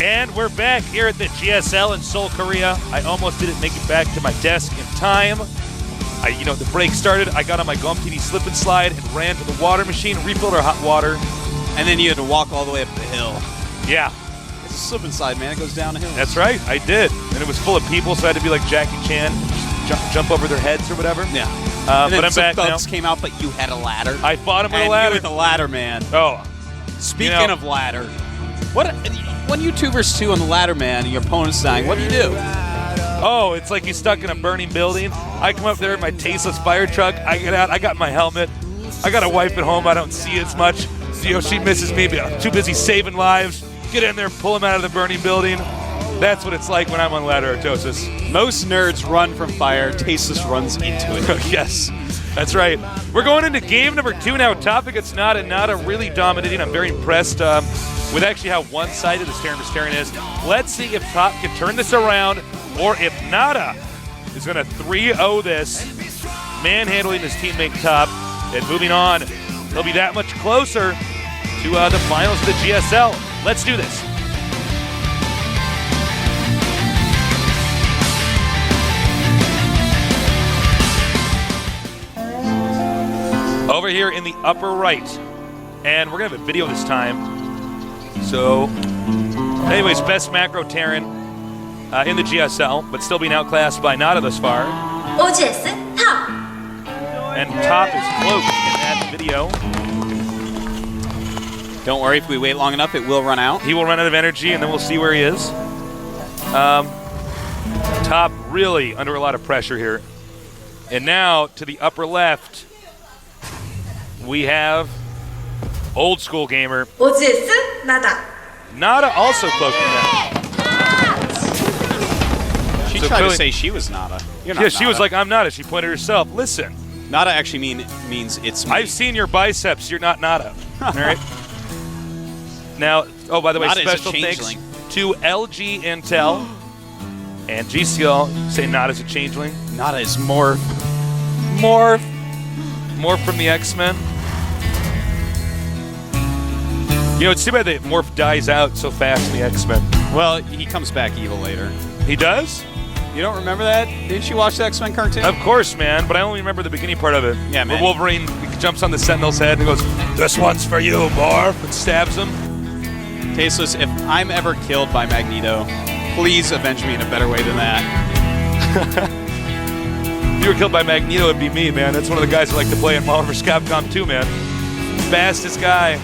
And we're back here at the GSL in Seoul, Korea. I almost didn't make it back to my desk in time. The break started. I got on my GOM TV slip and slide and ran to the water machine, refilled our hot water. And then you had to walk all the way up the hill. Yeah. It's a slip and slide, man. It goes down a hill. That's right. I did. And it was full of people, so I had to be like Jackie Chan, jump over their heads or whatever. Yeah. But I'm back now. Thugs came out, but you had a ladder. I fought him with a and ladder. You with a ladder, man. Oh. Speaking of ladder, when you 2 versus 2 on the ladder, man, and your opponent's dying, what do you do? Oh, it's like he's stuck in a burning building. I come up there in my tasteless fire truck. I get out. I got my helmet. I got a wife at home. I don't see as much. She misses me, but I'm too busy saving lives. Get in there, pull him out of the burning building. That's what it's like when I'm on ladder Artosis. Most nerds run from fire. Tasteless runs into it. Yes, that's right. We're going into game number 2 now. Top against NaDa really dominating. I'm very impressed with actually how one-sided this Terran is. Let's see if Top can turn this around or if NaDa is going to 3-0 this, manhandling his teammate Top and moving on. They'll be that much closer to the finals of the GSL. Let's do this. Over here in the upper right, and we're going to have a video this time. So, anyways, best macro Terran in the GSL, but still being outclassed by NaDa thus far. And Top is cloaked in that video. Don't worry, if we wait long enough, it will run out. He will run out of energy, and then we'll see where he is. Top really under a lot of pressure here. And now, to the upper left, we have old school gamer. NaDa also cloaked in that. She tried to say she was NaDa. You're not yeah, she NaDa. was like, I'm NaDa. She pointed herself. Listen. NaDa actually means it's me. I've seen your biceps. You're not NaDa. All right? Now, oh, by the way, NaDa special thanks to LG Intel and GCL. Say NaDa's a changeling. NaDa is more from the X-Men. It's too bad that Morph dies out so fast in the X-Men. Well, he comes back evil later. He does? You don't remember that? Didn't you watch the X-Men cartoon? Of course, man, but I only remember the beginning part of it. Yeah, man. Where Wolverine jumps on the Sentinel's head and goes, "This one's for you, Morph," and stabs him. Tasteless, if I'm ever killed by Magneto, please avenge me in a better way than that. If you were killed by Magneto, it'd be me, man. That's one of the guys I like to play in Marvel vs. Capcom 2, man. Fastest guy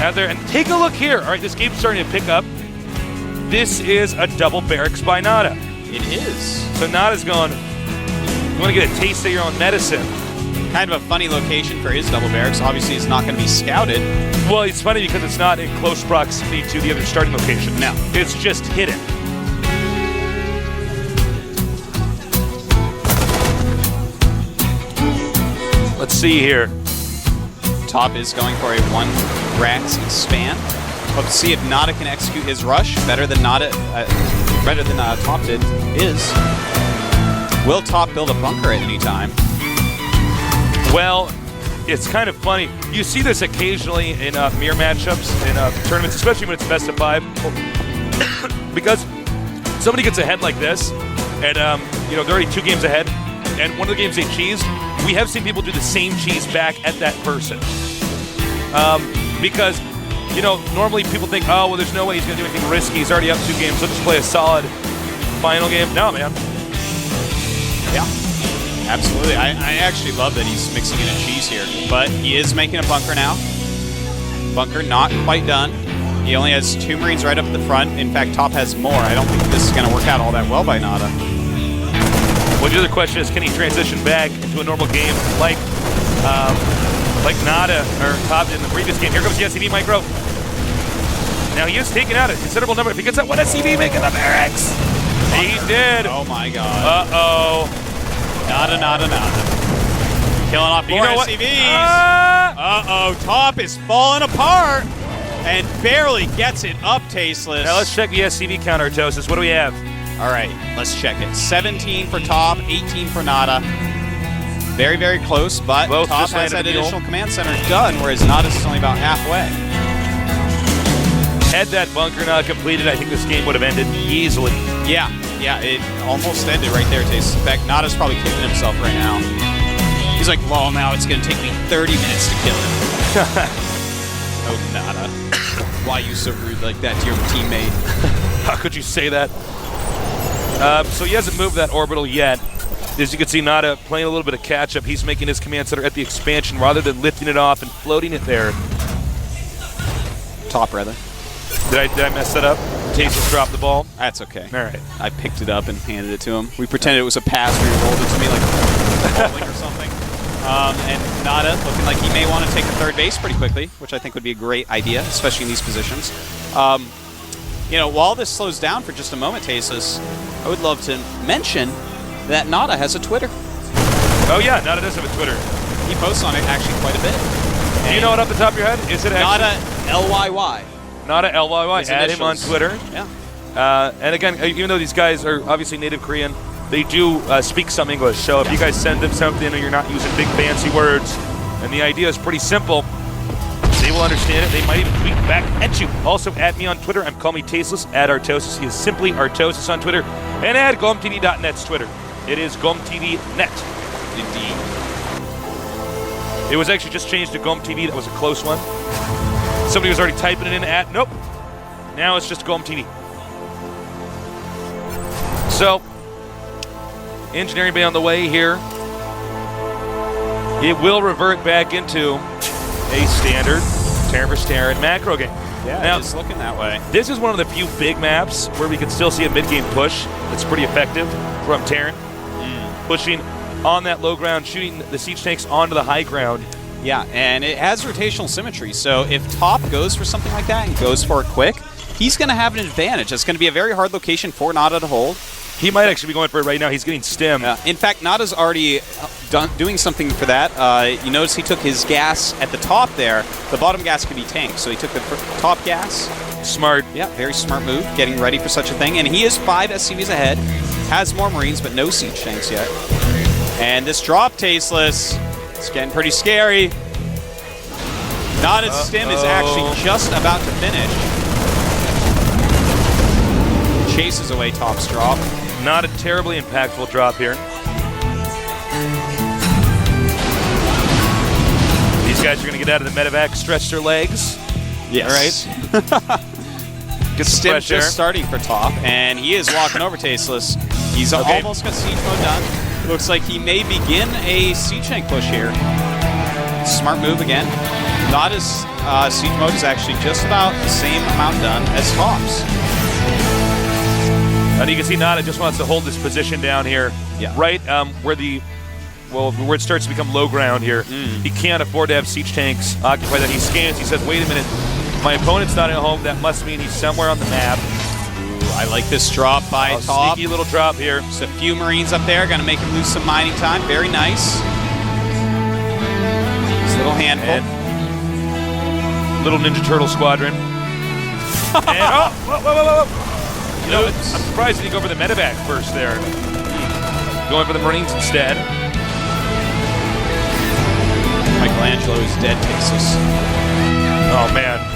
out there. And take a look here. All right, this game's starting to pick up. This is a double barracks by NaDa. It is. So NaDa's going, you want to get a taste of your own medicine. Kind of a funny location for his double barracks. Obviously, it's not going to be scouted. Well, it's funny because it's not in close proximity to the other starting location. No. It's just hidden. Let's see here. Top is going for a 1 racks span. Hope to see if NaDa can execute his rush better than Top did. Will Top build a bunker at any time? Well, it's kind of funny. You see this occasionally in mirror matchups, in tournaments, especially when it's best of 5. Because somebody gets ahead like this, and they're already 2 games ahead, and one of the games they cheesed, we have seen people do the same cheese back at that person. Because, normally people think, oh, well, there's no way he's going to do anything risky. He's already up 2 games. Let's just play a solid final game. No, man. Yeah, absolutely. I actually love that he's mixing in a cheese here. But he is making a bunker now. Bunker not quite done. He only has 2 Marines right up at the front. In fact, Top has more. I don't think this is going to work out all that well by NaDa. Well, the other question is, can he transition back into a normal game like NaDa or Top did in the previous game? Here comes the SCV micro. Now he is taking out a considerable number. If he gets that one SCV making the barracks, he did. Oh my God. Uh-oh. NaDa. Killing off more SCVs. Uh-oh. Top is falling apart and barely gets it up, Tasteless. Now let's check the SCV counter, Tosis. What do we have? All right, let's check it. 17 for Top, 18 for NaDa. Very, very close, but Both Top just has landed that a mule. additional command center done, whereas NaDa's is only about halfway. Had that bunker not completed, I think this game would have ended easily. Yeah, it almost ended right there, Taste. In fact, NaDa's probably kicking himself right now. He's like, well, now it's going to take me 30 minutes to kill him. Oh, NaDa. Why are you so rude like that to your teammate? How could you say that? So he hasn't moved that orbital yet. As you can see, NaDa playing a little bit of catch-up. He's making his command center at the expansion rather than lifting it off and floating it there. Top, rather. Did I mess that up? Tasteless dropped the ball. That's okay. All right. I picked it up and handed it to him. We pretended it was a pass where he rolled it to me like bowling or something. And NaDa looking like he may want to take the third base pretty quickly, which I think would be a great idea, especially in these positions. You know, while this slows down for just a moment, Tasteless, I would love to mention that NaDa has a Twitter. Oh, yeah, NaDa does have a Twitter. He posts on it actually quite a bit. Do you know it off the top of your head? Is it actually NaDa LYY. NaDa LYY? His Add him on initials. Twitter. Yeah. And again, even though these guys are obviously native Korean, they do speak some English. So if you guys send them something and you're not using big fancy words, and the idea is pretty simple, they will understand it. They might even tweet back at you. Also, add me on Twitter. I'm Call Me Tasteless. Add Artosis. He is simply Artosis on Twitter. And add GomTV.net's Twitter. It is GomTV.net. Indeed. It was actually just changed to GomTV. That was a close one. Somebody was already typing it in at. Nope. Now it's just GomTV. So, engineering bay on the way here. It will revert back into a standard Terran vs. Terran macro game. Yeah, now, it's looking that way. This is one of the few big maps where we can still see a mid-game push that's pretty effective from Terran. Pushing on that low ground, shooting the siege tanks onto the high ground. Yeah, and it has rotational symmetry, so if Top goes for something like that and goes for it quick, he's going to have an advantage. It's going to be a very hard location for NaDa to hold. He might actually be going for it right now. He's getting stim. In fact, NaDa's already doing something for that. You notice he took his gas at the top there. The bottom gas can be tanked, so he took the top gas. Smart. Yeah, very smart move, getting ready for such a thing. And he is 5 SCVs ahead, has more Marines, but no siege tanks yet. And this drop, Tasteless, it's getting pretty scary. NaDa's stim is actually just about to finish. Chases away Top's drop. Not a terribly impactful drop here. These guys are going to get out of the medevac, stretch their legs. Yes. All right. Good Stim fresh air. just starting for Top, and he is walking over Tasteless. He's almost got siege mode done. Looks like he may begin a siege tank push here. Smart move again. NaDa's siege mode is actually just about the same amount done as Top's. And you can see NaDa just wants to hold this position down here, right where it starts to become low ground here. He can't afford to have siege tanks occupy that. He scans. He says, "Wait a minute, my opponent's not at home. That must mean he's somewhere on the map." I like this drop by Top. Sneaky little drop here. Just a few Marines up there, going to make him lose some mining time. Very nice. Just a little handful. And little Ninja Turtle squadron. And, whoa. You know, I'm surprised he didn't go for the medevac first there. Going for the Marines instead. Michelangelo is dead, Tasteless. Oh, man.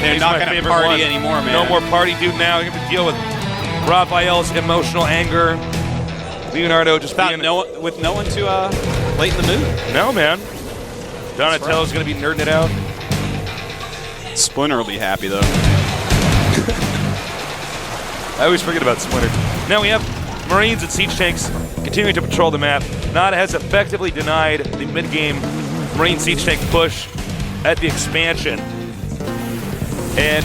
They're He's not my going to favorite party one. anymore, man. No more party dude now. You're going to deal with Raphael's emotional anger. Leonardo just with no one to lighten the mood. No, man. Donatello's going to be nerding it out. Splinter will be happy, though. I always forget about Splinter. Now we have Marines and siege tanks continuing to patrol the map. NaDa has effectively denied the mid-game Marine siege tank push at the expansion. And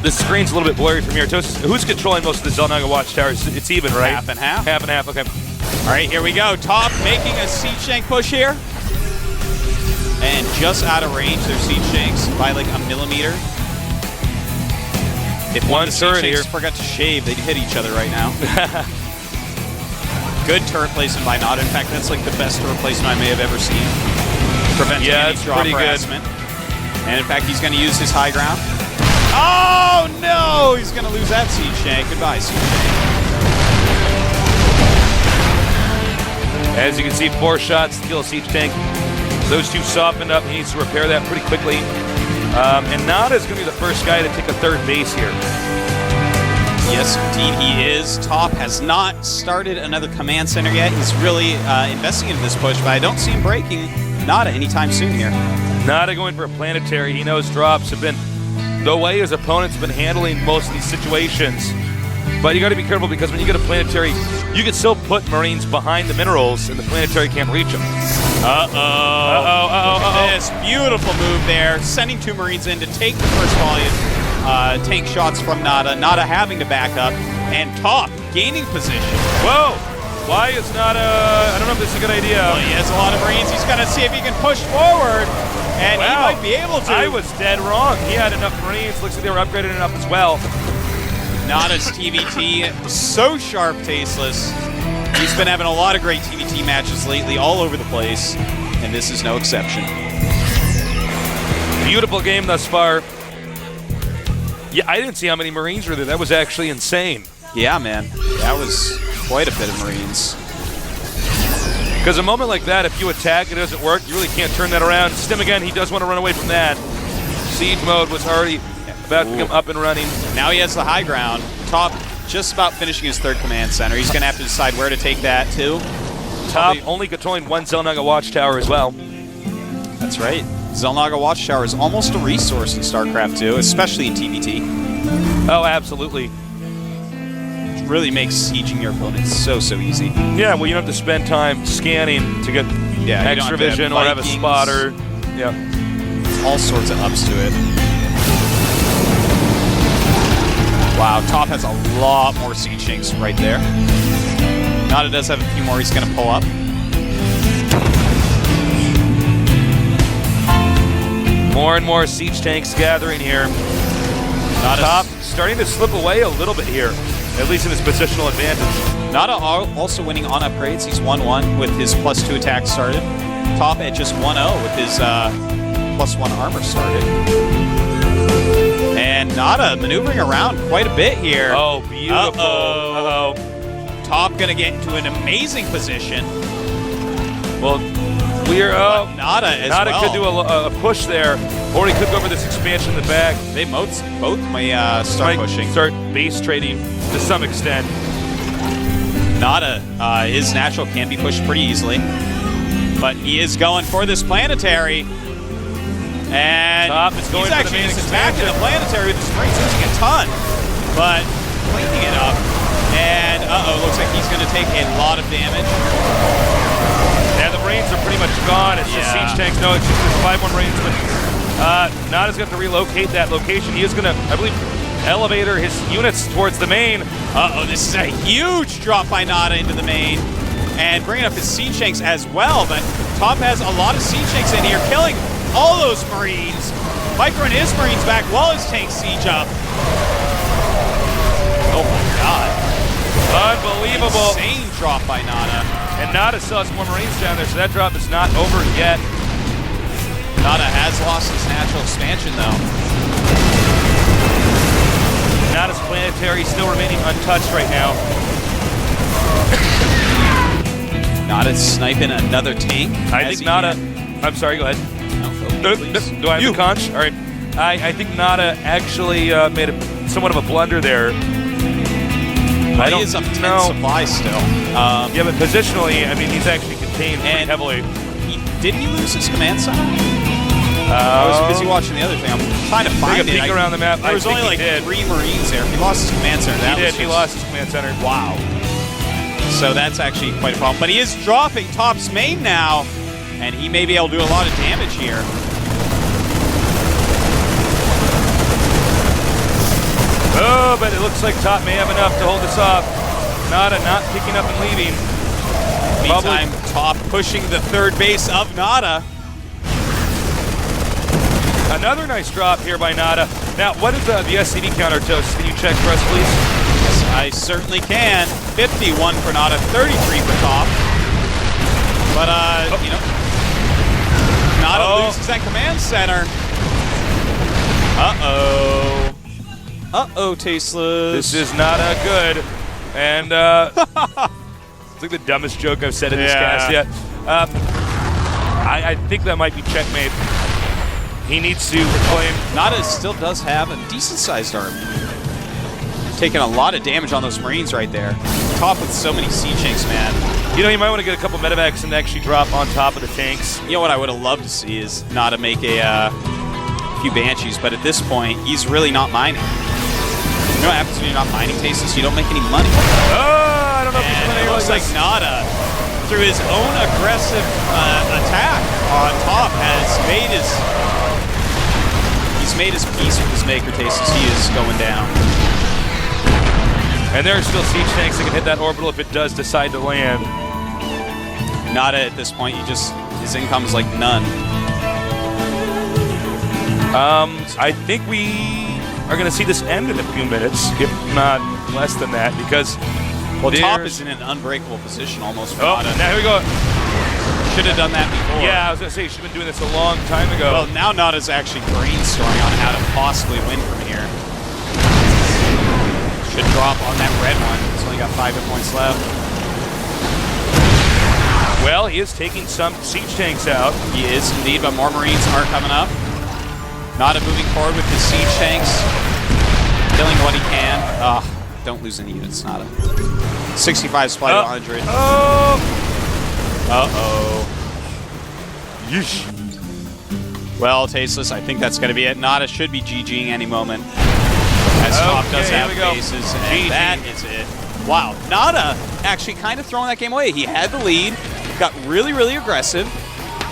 the screen's a little bit blurry from here. Who's controlling most of the Zelnaga watchtowers? It's even, right? Half and half. Half and half, okay. All right, here we go. Top making a siege tank push here. And just out of range, their siege tanks by like a millimeter. If one of the siege tanks forgot to shave, they'd hit each other right now. Good turret placement by NaDa. In fact, that's like the best turret placement I may have ever seen. Preventing any drop harassment. And in fact, he's going to use his high ground. Oh, no! He's going to lose that siege tank. Goodbye, siege tank. As you can see, 4 shots to kill a siege tank. Those 2 softened up. He needs to repair that pretty quickly. And NaDa is going to be the first guy to take a 3rd base here. Yes, indeed he is. Top has not started another command center yet. He's really investing into this push, but I don't see him breaking NaDa anytime soon here. NaDa going for a planetary. He knows drops have been the way his opponent's been handling most of these situations. But you got to be careful because when you get a planetary, you can still put Marines behind the minerals, and the planetary can't reach them. This beautiful move there, sending 2 Marines in to take the first volume tank shots from NaDa. NaDa having to back up, and Top gaining position. Whoa! Why is NaDa? I don't know if this is a good idea. Well, he has a lot of Marines. He's going to see if he can push forward, and he might be able to. I was dead wrong. He had enough Marines. Looks like they were upgraded enough as well. NaDa's TVT, so sharp, Tasteless. He's been having a lot of great TVT matches lately, all over the place, and this is no exception. Beautiful game thus far. Yeah, I didn't see how many Marines were there. That was actually insane. Yeah, man. That was quite a bit of Marines. Because a moment like that, if you attack, it doesn't work, you really can't turn that around. Stim again, he does want to run away from that. Siege mode was already about to come up and running. Now he has the high ground. Top just about finishing his 3rd command center. He's going to have to decide where to take that to. Top only controlling 1 Xel'Naga watchtower as well. That's right. Xel'Naga watchtower is almost a resource in StarCraft 2, especially in TVT. Oh, absolutely. It really makes sieging your opponents so easy. Yeah, well, you don't have to spend time scanning to get extra vision or have a spotter. Yeah. All sorts of ups to it. Wow, Top has a lot more siege tanks right there. NaDa does have a few more he's going to pull up. More and more siege tanks gathering here. Top starting to slip away a little bit here, at least in his positional advantage. NaDa also winning on upgrades. He's 1-1 with his +2 attack started. Top at just 1-0 with his +1 armor started. And NaDa maneuvering around quite a bit here. Oh, beautiful. Uh-oh. Top gonna get into an amazing position. Well, we're NaDa as NaDa well. could do a push there, or he could go for this expansion in the back. They both may start pushing. Start base trading to some extent. NaDa, his natural can be pushed pretty easily, but he is going for this planetary. And Top is going he's for actually the main attacking the planetary with the Marines, losing a ton, but cleaning it up. And looks like he's going to take a lot of damage. Yeah, the Marines are pretty much gone. It's just siege tanks. No, it's just 5-1 Marines. But NaDa's got to relocate that location. He is going to, I believe, elevator his units towards the main. This is a huge drop by NaDa into the main, and bringing up his siege tanks as well. But Top has a lot of siege tanks in here, killing all those Marines. Microing his Marines back while his tanks siege up. Oh my God. Unbelievable. Insane drop by NaDa. And NaDa still has more Marines down there, so that drop is not over yet. NaDa has lost his natural expansion though. NaDa's planetary still remaining untouched right now. NaDa's sniping another tank. I think NaDa, I'm sorry, go ahead. Do I have the conch? All right. I think NaDa actually made somewhat of a blunder there. He is up 10 supply still. Yeah, but positionally, I mean, he's actually contained pretty heavily. Did he lose his command center? I was busy watching the other thing. I'm trying to find it. Peek around the map. There was only like 3 Marines there. He lost his command center. He lost his command center. Wow. So that's actually quite a problem. But he is dropping Top's main now, and he may be able to do a lot of damage here. Oh, but it looks like Top may have enough to hold this off. NaDa not picking up and leaving. Meantime, Top pushing the 3rd base of NaDa. Another nice drop here by NaDa. Now, what is the SCV counter, Toast? Can you check for us, please? Yes, I certainly can. 51 for NaDa, 33 for Top. But, you know, NaDa loses that command center. Uh-oh, Tasteless. This is not good. And It's like the dumbest joke I've said in this cast yet. I think that might be checkmate. He needs to reclaim. NaDa still does have a decent-sized army. Taking a lot of damage on those Marines right there. Top with so many siege tanks, man. You know, you might want to get a couple medevacs and actually drop on top of the tanks. You know what I would have loved to see is NaDa make a few Banshees, but at this point, he's really not mining. You know what happens when you're not mining, Tasteless? You don't make any money. Oh, I don't know if he's And going it to looks like NaDa, through his own aggressive attack on top, has made his... He's made his peace with his maker, Tasteless. He is going down. And there are still siege tanks that can hit that orbital if it does decide to land. NaDa at this point, his income is like none. I think we are going to see this end in a few minutes, if not less than that, because Top is in an unbreakable position almost for NaDa. Now here we go. Should have done that before. Yeah, I was going to say, she's been doing this a long time ago. Well, now NaDa's actually brainstorming on how to possibly win from here. Should drop on that red one. He's only got 5 hit points left. Well, he is taking some siege tanks out. He is indeed, but more Marines are coming up. NaDa moving forward with his siege tanks. Killing what he can. Don't lose any units, NaDa. 65 supply to 100. Oh! Uh-oh. Yeesh. Well, Tasteless, I think that's going to be it. NaDa should be GGing any moment. As Top does have bases, and that is it. Wow, NaDa actually kind of throwing that game away. He had the lead, got really, really aggressive,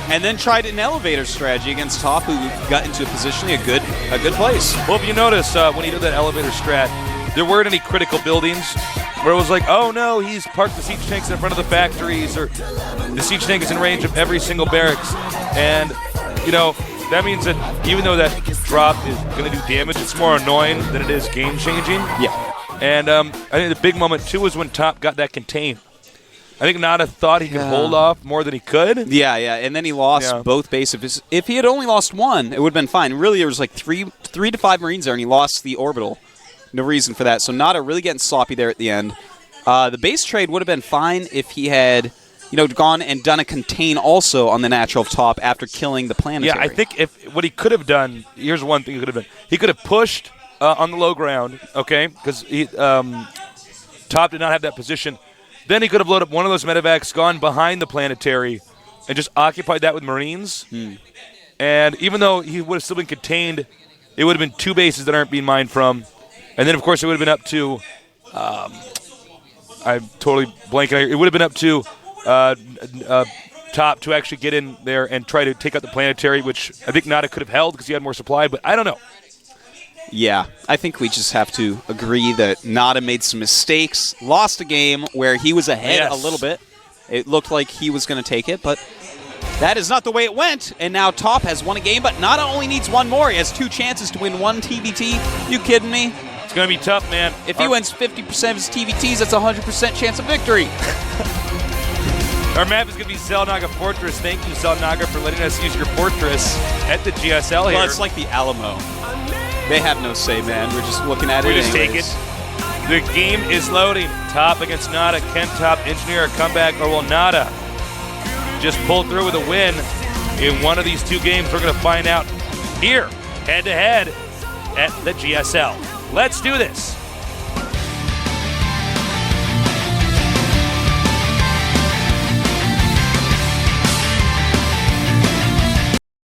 and then tried an elevator strategy against Top, who got into positionally a good place. Well, if you notice, when he did that elevator strat, there weren't any critical buildings where it was like, oh no, he's parked the siege tanks in front of the factories, or the siege tank is in range of every single barracks. And, you know, that means that even though that drop is going to do damage, it's more annoying than it is game-changing. Yeah. And I think the big moment, too, was when Top got that contain. I think NaDa thought he could hold off more than he could. Yeah, and then he lost both bases. If he had only lost one, it would have been fine. Really, there was like three to five Marines there, and he lost the orbital. No reason for that. So NaDa really getting sloppy there at the end. The base trade would have been fine if he had, gone and done a contain also on the natural of Top after killing the planetary. Yeah, I think if what he could have done, here's one thing he could have done. He could have pushed on the low ground, okay, because Top did not have that position. Then he could have loaded up one of those medevacs, gone behind the planetary, and just occupied that with Marines. And even though he would have still been contained, it would have been 2 bases that aren't being mined from. And then, of course, it would have been up to I'm totally blanking here. It would have been up to Top to actually get in there and try to take out the planetary, which I think NaDa could have held because he had more supply, but I don't know. Yeah, I think we just have to agree that NaDa made some mistakes, lost a game where he was ahead a little bit. It looked like he was going to take it, but that is not the way it went. And now Top has won a game, but NaDa only needs one more. He has 2 chances to win 1 TVT. You kidding me? It's going to be tough, man. If he wins 50% of his TVTs, that's a 100% chance of victory. Our map is going to be Zelnaga Fortress. Thank you, Zelnaga, for letting us use your fortress at the GSL here. Well, it's like the Alamo. They have no say, man. We're just looking at it. We just take it. The game is loading. Top against NaDa. Can Top engineer a comeback, or will NaDa just pull through with a win in one of these 2 games? We're going to find out here, head-to-head, at the GSL. Let's do this.